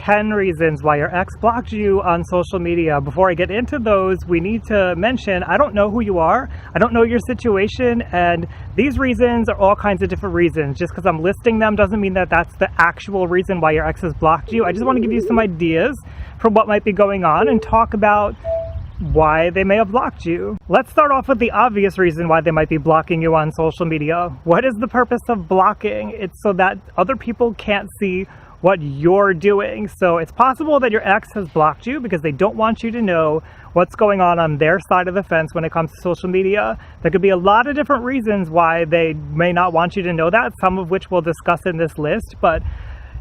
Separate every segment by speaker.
Speaker 1: 10 reasons why your ex blocked you on social media. Before I get into those, we need to mention, I don't know who you are, I don't know your situation, and these reasons are all kinds of different reasons. Just because I'm listing them doesn't mean that that's the actual reason why your ex has blocked you. I just want to give you some ideas for what might be going on and talk about why they may have blocked you. Let's start off with the obvious reason why they might be blocking you on social media. What is the purpose of blocking? It's so that other people can't see what you're doing. So it's possible that your ex has blocked you because they don't want you to know what's going on their side of the fence when it comes to social media. There could be a lot of different reasons why they may not want you to know that, some of which we'll discuss in this list, but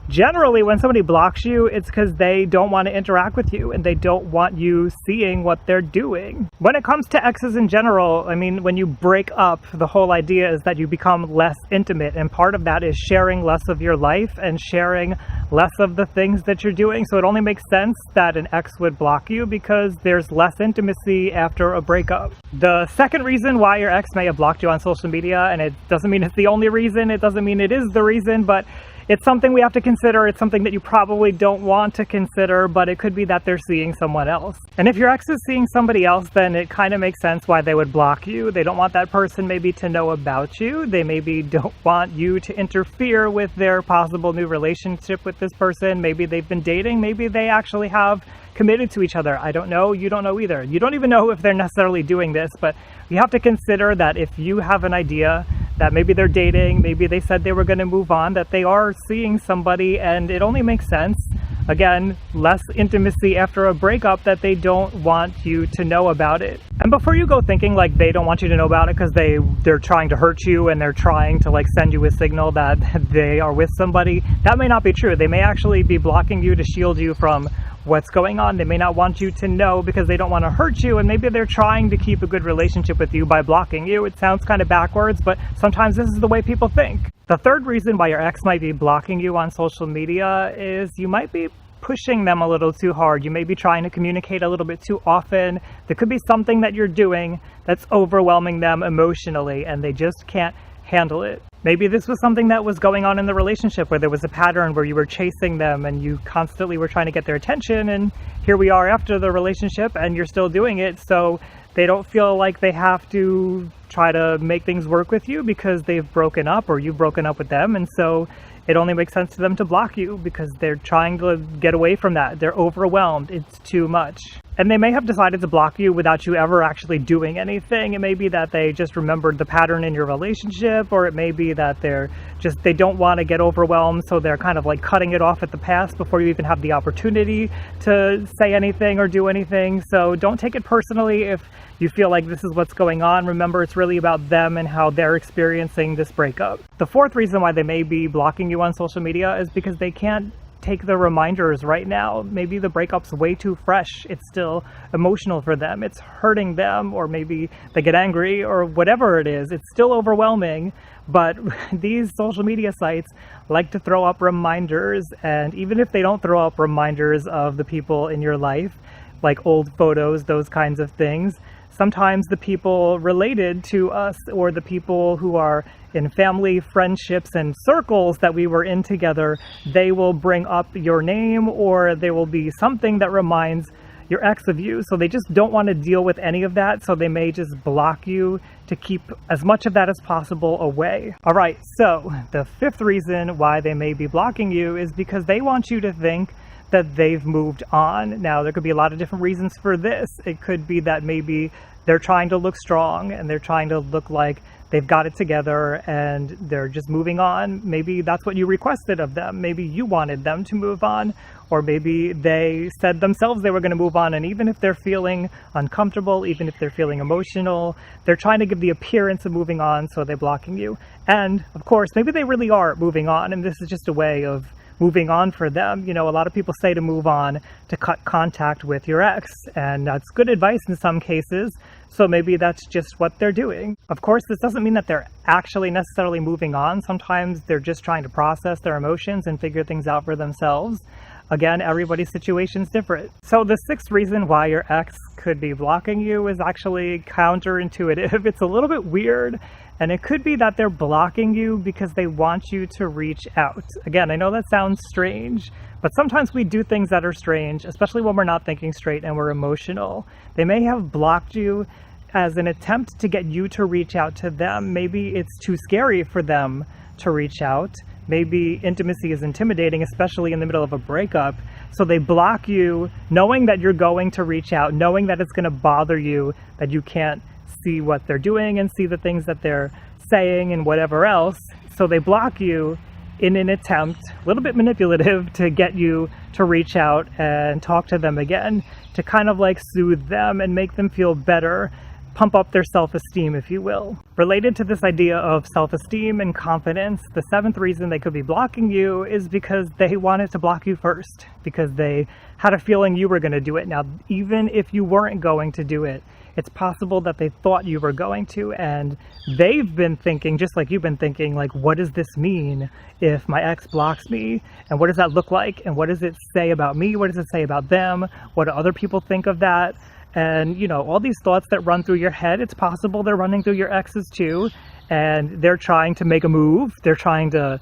Speaker 1: generally, when somebody blocks you, it's because they don't want to interact with you and they don't want you seeing what they're doing. When it comes to exes in general, I mean, when you break up, the whole idea is that you become less intimate, and part of that is sharing less of your life and sharing less of the things that you're doing. So it only makes sense that an ex would block you because there's less intimacy after a breakup. The second reason why your ex may have blocked you on social media, and it doesn't mean it's the only reason, it doesn't mean it is the reason, but it's something we have to consider. It's something that you probably don't want to consider, but it could be that they're seeing someone else. And if your ex is seeing somebody else, then it kind of makes sense why they would block you. They don't want that person maybe to know about you. They maybe don't want you to interfere with their possible new relationship with this person. Maybe they've been dating. Maybe they actually have committed to each other. I don't know. You don't know either. You don't even know if they're necessarily doing this, but you have to consider that if you have an idea that maybe they're dating, maybe they said they were going to move on, that they are seeing somebody, and it only makes sense, again, less intimacy after a breakup, that they don't want you to know about it. And before you go thinking like they don't want you to know about it because they're trying to hurt you and they're trying to like send you a signal that they are with somebody, that may not be true. They may actually be blocking you to shield you from what's going on. They may not want you to know because they don't want to hurt you, and maybe they're trying to keep a good relationship with you by blocking you. It sounds kind of backwards, but sometimes this is the way people think. The third reason why your ex might be blocking you on social media is you might be pushing them a little too hard. You may be trying to communicate a little bit too often. There could be something that you're doing that's overwhelming them emotionally and they just can't handle it. Maybe this was something that was going on in the relationship where there was a pattern where you were chasing them and you constantly were trying to get their attention, and here we are after the relationship and you're still doing it, so they don't feel like they have to try to make things work with you because they've broken up or you've broken up with them, and so it only makes sense to them to block you because they're trying to get away from that. They're overwhelmed. It's too much. And they may have decided to block you without you ever actually doing anything. It may be that they just remembered the pattern in your relationship, or it may be that they don't want to get overwhelmed, so they're kind of like cutting it off at the pass before you even have the opportunity to say anything or do anything. So don't take it personally if you feel like this is what's going on. Remember, it's really about them and how they're experiencing this breakup. The fourth reason why they may be blocking you on social media is because they can't take the reminders right now. Maybe the breakup's way too fresh. It's still emotional for them. It's hurting them, or maybe they get angry, or whatever it is. It's still overwhelming, but these social media sites like to throw up reminders, and even if they don't throw up reminders of the people in your life, like old photos, those kinds of things, sometimes the people related to us or the people who are in family, friendships, and circles that we were in together, they will bring up your name, or there will be something that reminds your ex of you. So they just don't want to deal with any of that. So they may just block you to keep as much of that as possible away. All right, so the fifth reason why they may be blocking you is because they want you to think that they've moved on. Now, there could be a lot of different reasons for this. It could be that maybe they're trying to look strong and they're trying to look like they've got it together and they're just moving on. Maybe that's what you requested of them. Maybe you wanted them to move on, or maybe they said themselves they were going to move on. And even if they're feeling uncomfortable, even if they're feeling emotional, they're trying to give the appearance of moving on, so they're blocking you. And of course, maybe they really are moving on, and this is just a way of moving on for them. You know, a lot of people say to move on, to cut contact with your ex, and that's good advice in some cases. So maybe that's just what they're doing. Of course, this doesn't mean that they're actually necessarily moving on. Sometimes they're just trying to process their emotions and figure things out for themselves. Again, everybody's situation's different. So the sixth reason why your ex could be blocking you is actually counterintuitive. It's a little bit weird, and it could be that they're blocking you because they want you to reach out. Again, I know that sounds strange, But sometimes we do things that are strange, especially when we're not thinking straight and we're emotional. They may have blocked you as an attempt to get you to reach out to them. Maybe it's too scary for them to reach out. Maybe intimacy is intimidating, especially in the middle of a breakup. So they block you knowing that you're going to reach out, knowing that it's going to bother you, that you can't see what they're doing and see the things that they're saying and whatever else. So they block you in an attempt, a little bit manipulative, to get you to reach out and talk to them again, to kind of like soothe them and make them feel better, pump up their self-esteem, if you will. Related to this idea of self-esteem and confidence, the seventh reason they could be blocking you is because they wanted to block you first, because they had a feeling you were going to do it. Now, even if you weren't going to do it, it's possible that they thought you were going to, and they've been thinking, just like you've been thinking, like, what does this mean if my ex blocks me? And what does that look like? And what does it say about me? What does it say about them? What do other people think of that? And, you know, all these thoughts that run through your head, it's possible they're running through your exes too. And they're trying to make a move. They're trying to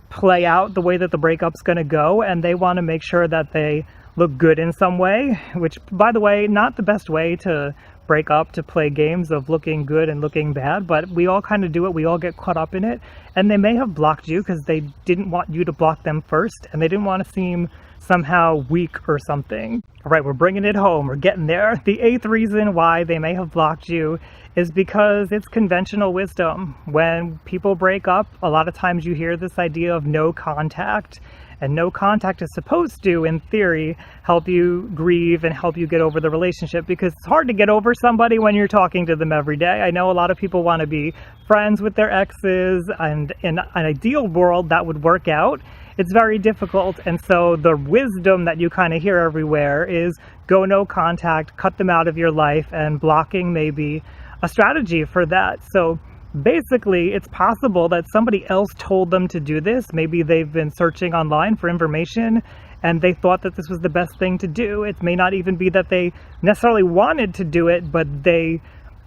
Speaker 1: play out the way that the breakup's going to go. And they want to make sure that they look good in some way, which, by the way, not the best way to break up, to play games of looking good and looking bad. But we all kind of do it. We all get caught up in it. And they may have blocked you because they didn't want you to block them first. And they didn't want to seem somehow weak or something. All right, we're bringing it home. We're getting there. The eighth reason why they may have blocked you is because it's conventional wisdom. When people break up, a lot of times you hear this idea of no contact. And no contact is supposed to, in theory, help you grieve and help you get over the relationship, because it's hard to get over somebody when you're talking to them every day. I know a lot of people want to be friends with their exes, and in an ideal world that would work out. It's very difficult, and so the wisdom that you kind of hear everywhere is go no contact, cut them out of your life, and blocking may be a strategy for that. So basically, it's possible that somebody else told them to do this. Maybe they've been searching online for information and they thought that this was the best thing to do. It may not even be that they necessarily wanted to do it, but they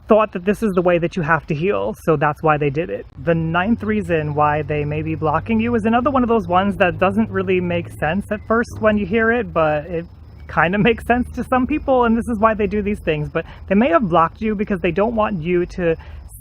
Speaker 1: thought that this is the way that you have to heal, so that's why they did it. The ninth reason why they may be blocking you is another one of those ones that doesn't really make sense at first when you hear it, but it kind of makes sense to some people, and this is why they do these things. But they may have blocked you because they don't want you to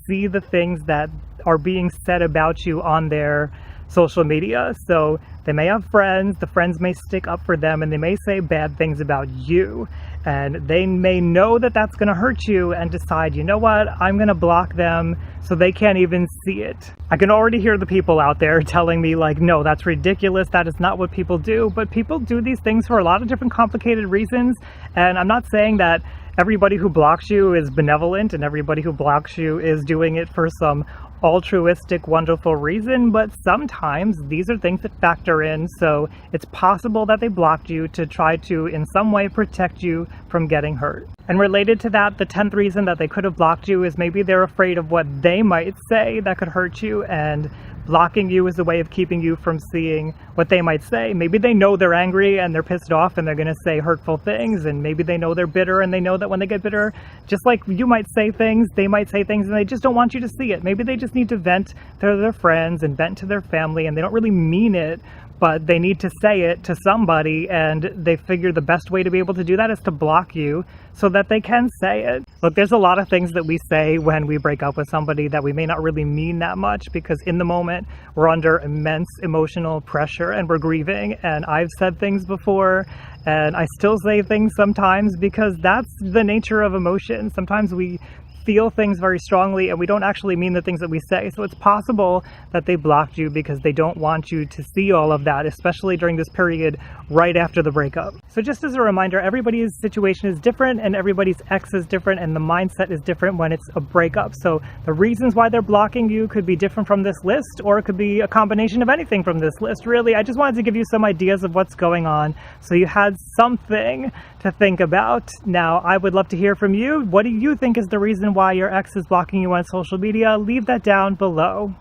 Speaker 1: see the things that are being said about you on their social media. So they may have friends, the friends may stick up for them, and they may say bad things about you. And they may know that that's going to hurt you and decide, you know what, I'm going to block them so they can't even see it. I can already hear the people out there telling me, like, no, that's ridiculous. That is not what people do. But people do these things for a lot of different complicated reasons. And I'm not saying that everybody who blocks you is benevolent and everybody who blocks you is doing it for some altruistic, wonderful reason, but sometimes these are things that factor in. So it's possible that they blocked you to try to, in some way, protect you from getting hurt. And related to that, the 10th reason that they could have blocked you is maybe they're afraid of what they might say that could hurt you, and blocking you is a way of keeping you from seeing what they might say. Maybe they know they're angry and they're pissed off and they're going to say hurtful things, and maybe they know they're bitter and they know that when they get bitter, just like you might say things, they might say things, and they just don't want you to see it. Maybe they just need to vent to their friends and vent to their family, and they don't really mean it, but they need to say it to somebody, and they figure the best way to be able to do that is to block you so that they can say it. Look, there's a lot of things that we say when we break up with somebody that we may not really mean that much, because in the moment we're under immense emotional pressure and we're grieving. And I've said things before, and I still say things sometimes, because that's the nature of emotion. Sometimes we feel things very strongly and we don't actually mean the things that we say. So it's possible that they blocked you because they don't want you to see all of that, especially during this period right after the breakup. So just as a reminder, everybody's situation is different and everybody's ex is different, and the mindset is different when it's a breakup. So the reasons why they're blocking you could be different from this list, or it could be a combination of anything from this list. Really, I just wanted to give you some ideas of what's going on so you had something to think about. Now, I would love to hear from you. What do you think is the reason why your ex is blocking you on social media? Leave that down below.